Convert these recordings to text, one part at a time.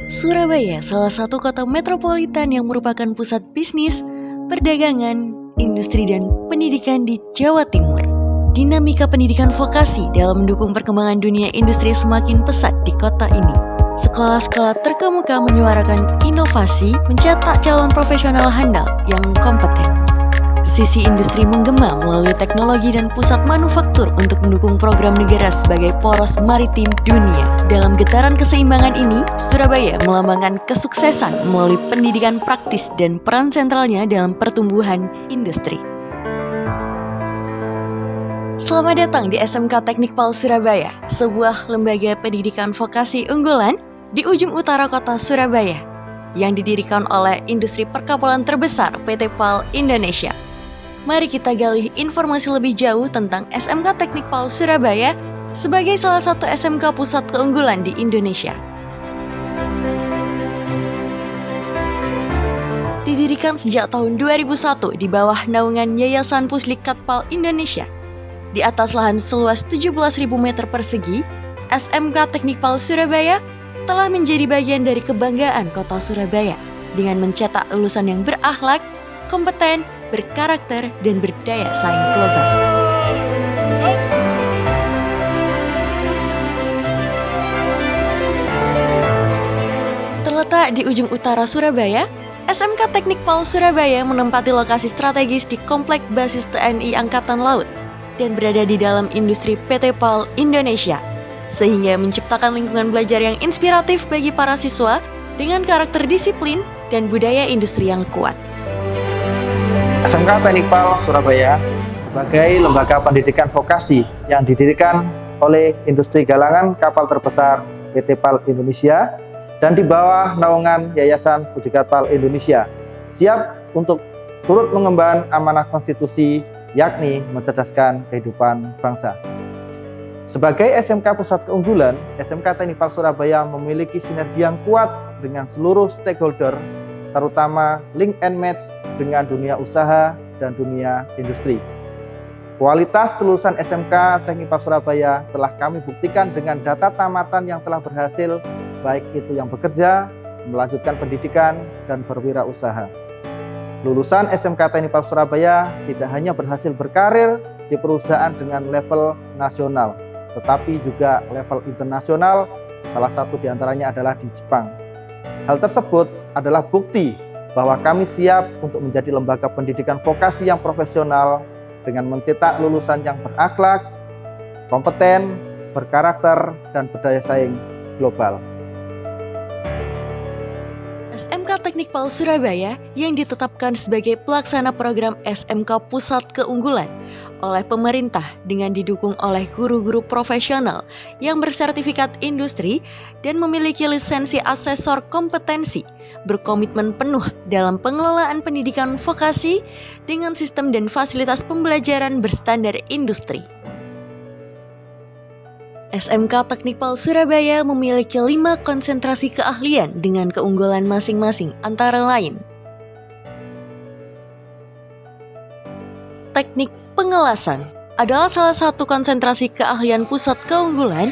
Surabaya salah satu kota metropolitan yang merupakan pusat bisnis, perdagangan, industri dan pendidikan di Jawa Timur. Dinamika pendidikan vokasi dalam mendukung perkembangan dunia industri semakin pesat di kota ini. Sekolah-sekolah terkemuka menyuarakan inovasi, mencetak calon profesional handal yang kompeten. Sisi industri menggema melalui teknologi dan pusat manufaktur untuk mendukung program negara sebagai poros maritim dunia. Dalam getaran keseimbangan ini, Surabaya melambangkan kesuksesan melalui pendidikan praktis dan peran sentralnya dalam pertumbuhan industri. Selamat datang di SMK Teknik PAL Surabaya, sebuah lembaga pendidikan vokasi unggulan di ujung utara kota Surabaya yang didirikan oleh industri perkapalan terbesar PT PAL Indonesia. Mari kita gali informasi lebih jauh tentang SMK Teknik PAL Surabaya sebagai salah satu SMK pusat keunggulan di Indonesia. Didirikan sejak tahun 2001 di bawah naungan Yayasan Puslikat PAL Indonesia. Di atas lahan seluas 17.000 meter persegi, SMK Teknik PAL Surabaya telah menjadi bagian dari kebanggaan kota Surabaya dengan mencetak lulusan yang berakhlak, kompeten, berkarakter, dan berdaya saing global. Terletak di ujung utara Surabaya, SMK Teknik PAL Surabaya menempati lokasi strategis di Komplek Basis TNI Angkatan Laut dan berada di dalam industri PT PAL Indonesia, sehingga menciptakan lingkungan belajar yang inspiratif bagi para siswa dengan karakter disiplin dan budaya industri yang kuat. SMK Teknik PAL Surabaya sebagai lembaga pendidikan vokasi yang didirikan oleh industri galangan kapal terbesar PT PAL Indonesia dan di bawah naungan Yayasan Puslikat PAL Indonesia, siap untuk turut mengemban amanah konstitusi, yakni mencerdaskan kehidupan bangsa. Sebagai SMK Pusat Keunggulan, SMK Teknik PAL Surabaya memiliki sinergi yang kuat dengan seluruh stakeholder, terutama link and match dengan dunia usaha dan dunia industri. Kualitas lulusan SMK Teknik PAL Surabaya telah kami buktikan dengan data tamatan yang telah berhasil, baik itu yang bekerja, melanjutkan pendidikan, dan berwirausaha. Lulusan SMK Teknik PAL Surabaya tidak hanya berhasil berkarir di perusahaan dengan level nasional, tetapi juga level internasional, salah satu diantaranya adalah di Jepang. Hal tersebut adalah bukti bahwa kami siap untuk menjadi lembaga pendidikan vokasi yang profesional dengan mencetak lulusan yang berakhlak, kompeten, berkarakter, dan berdaya saing global. SMK Teknik PAL Surabaya yang ditetapkan sebagai pelaksana program SMK Pusat Keunggulan oleh pemerintah dengan didukung oleh guru-guru profesional yang bersertifikat industri dan memiliki lisensi asesor kompetensi, berkomitmen penuh dalam pengelolaan pendidikan vokasi dengan sistem dan fasilitas pembelajaran berstandar industri. SMK Teknik PAL Surabaya memiliki 5 konsentrasi keahlian dengan keunggulan masing-masing, antara lain teknik pengelasan adalah salah satu konsentrasi keahlian pusat keunggulan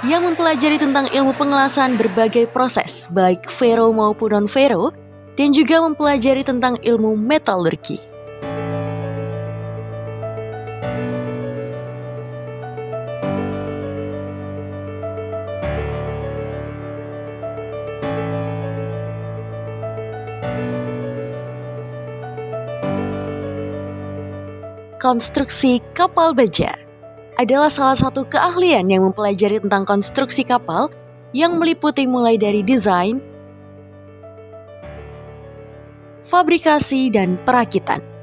yang mempelajari tentang ilmu pengelasan berbagai proses, baik fero maupun non-fero, dan juga mempelajari tentang ilmu metalurgi. Konstruksi kapal baja adalah salah satu keahlian yang mempelajari tentang konstruksi kapal yang meliputi mulai dari desain, fabrikasi, dan perakitan.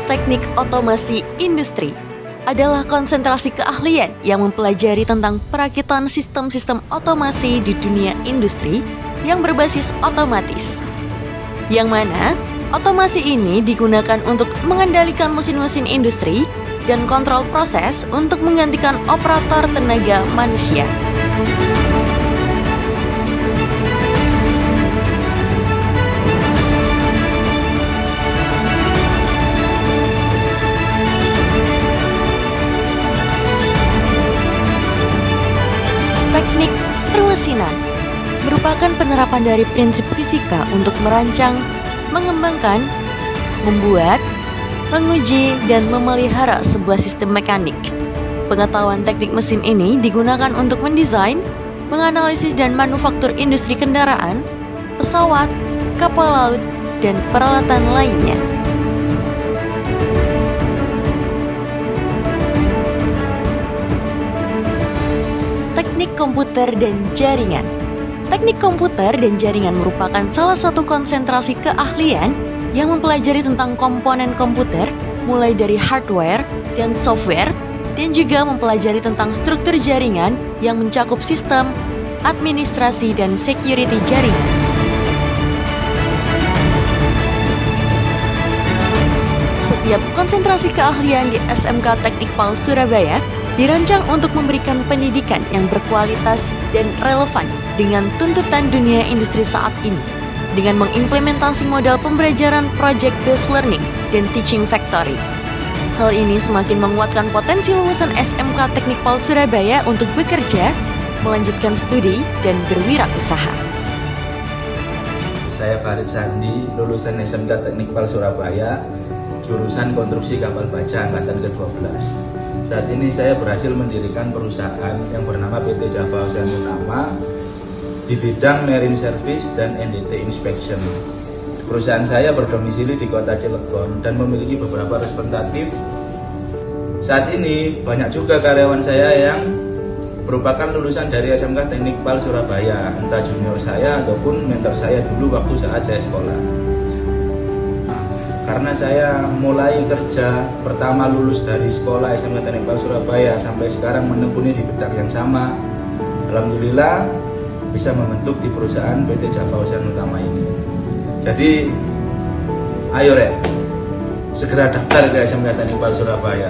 Teknik otomasi industri adalah konsentrasi keahlian yang mempelajari tentang perakitan sistem-sistem otomasi di dunia industri yang berbasis otomatis. Yang mana otomasi ini digunakan untuk mengendalikan mesin-mesin industri dan kontrol proses untuk menggantikan operator tenaga manusia. Teknik permesinan merupakan penerapan dari prinsip fisika untuk merancang, mengembangkan, membuat, menguji, dan memelihara sebuah sistem mekanik. Pengetahuan teknik mesin ini digunakan untuk mendesain, menganalisis dan manufaktur industri kendaraan, pesawat, kapal laut, dan peralatan lainnya. Teknik komputer dan jaringan. Teknik komputer dan jaringan merupakan salah satu konsentrasi keahlian yang mempelajari tentang komponen komputer, mulai dari hardware dan software, dan juga mempelajari tentang struktur jaringan yang mencakup sistem, administrasi, dan security jaringan. Setiap konsentrasi keahlian di SMK Teknik PAL Surabaya dirancang untuk memberikan pendidikan yang berkualitas dan relevan dengan tuntutan dunia industri saat ini, dengan mengimplementasi model pembelajaran project-based learning dan teaching factory. Hal ini semakin menguatkan potensi lulusan SMK Teknik PAL Surabaya untuk bekerja, melanjutkan studi, dan berwirausaha. Saya Farid Sandi, lulusan SMK Teknik PAL Surabaya, jurusan konstruksi kapal baja angkatan ke-12. Saat ini saya berhasil mendirikan perusahaan yang bernama PT Java Ocean Utama di bidang Marine Service dan NDT Inspection. Perusahaan saya berdomisili di kota Cilegon dan memiliki beberapa representatif. Saat ini banyak juga karyawan saya yang merupakan lulusan dari SMK Teknik PAL Surabaya, entah junior saya ataupun mentor saya dulu waktu saat saya sekolah. Karena saya mulai kerja pertama lulus dari sekolah SMK Teknik PAL Surabaya sampai sekarang menekuni di bidang yang sama, alhamdulillah bisa membentuk di perusahaan PT Java Ocean Utama ini. Jadi, ayo segera daftar ke SMK Teknik PAL Surabaya.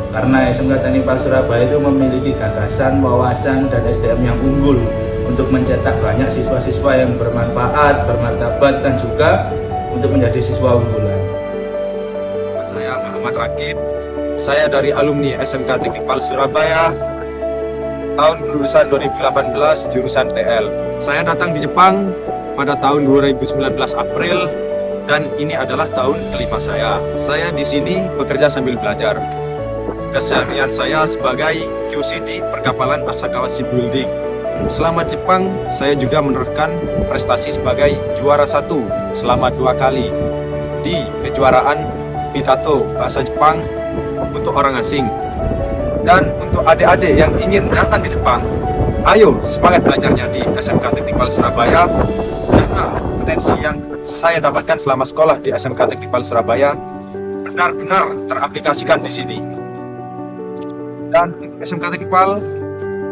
Karena SMK Teknik PAL Surabaya itu memiliki gagasan, wawasan, dan SDM yang unggul untuk mencetak banyak siswa-siswa yang bermanfaat, bermartabat, dan juga untuk menjadi siswa unggulan. Saya Muhammad Rakib, saya dari alumni SMK Teknik PAL Surabaya, tahun lulusan 2018 jurusan TL. Saya datang di Jepang pada tahun 2019 April dan ini adalah tahun kelima saya. Saya di sini bekerja sambil belajar. Keseharian saya sebagai QC di perkapalan Asakawa Shipbuilding. Selama Jepang, saya juga menorehkan prestasi sebagai juara 1 selama 2 kali di kejuaraan pidato bahasa Jepang untuk orang asing. Dan untuk adik-adik yang ingin datang ke Jepang, ayo semangat belajarnya di SMK Teknik PAL Surabaya, karena potensi yang saya dapatkan selama sekolah di SMK Teknik PAL Surabaya benar-benar teraplikasikan di sini. Dan untuk SMK Teknik PAL,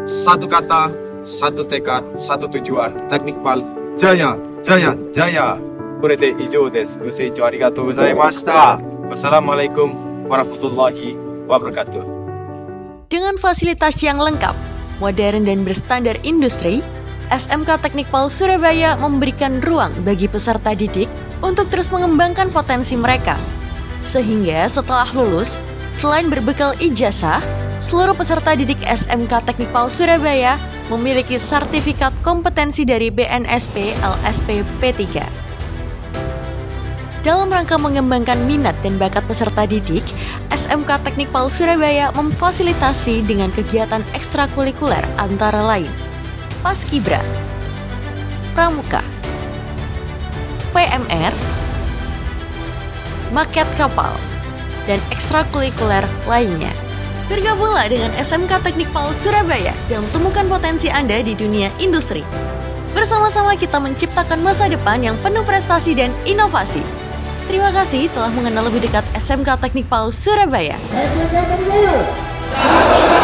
satu kata, satu tekad, satu tujuan. Teknik PAL, jaya, jaya, jaya. Kurete ijo desu. Goseichou arigatou gozaimashita. Wassalamualaikum warahmatullahi wabarakatuh. Dengan fasilitas yang lengkap, modern dan berstandar industri, SMK Teknik PAL Surabaya memberikan ruang bagi peserta didik untuk terus mengembangkan potensi mereka. Sehingga setelah lulus, selain berbekal ijazah, seluruh peserta didik SMK Teknik PAL Surabaya memiliki sertifikat kompetensi dari BNSP LSP P3. Dalam rangka mengembangkan minat dan bakat peserta didik, SMK Teknik PAL Surabaya memfasilitasi dengan kegiatan ekstrakurikuler antara lain Paskibra, Pramuka, PMR, Maket Kapal, dan ekstrakurikuler lainnya. Bergabunglah dengan SMK Teknik PAL Surabaya dan temukan potensi Anda di dunia industri. Bersama-sama kita menciptakan masa depan yang penuh prestasi dan inovasi. Terima kasih telah mengenal lebih dekat SMK Teknik PAL Surabaya. SMK Teknik PAL Surabaya.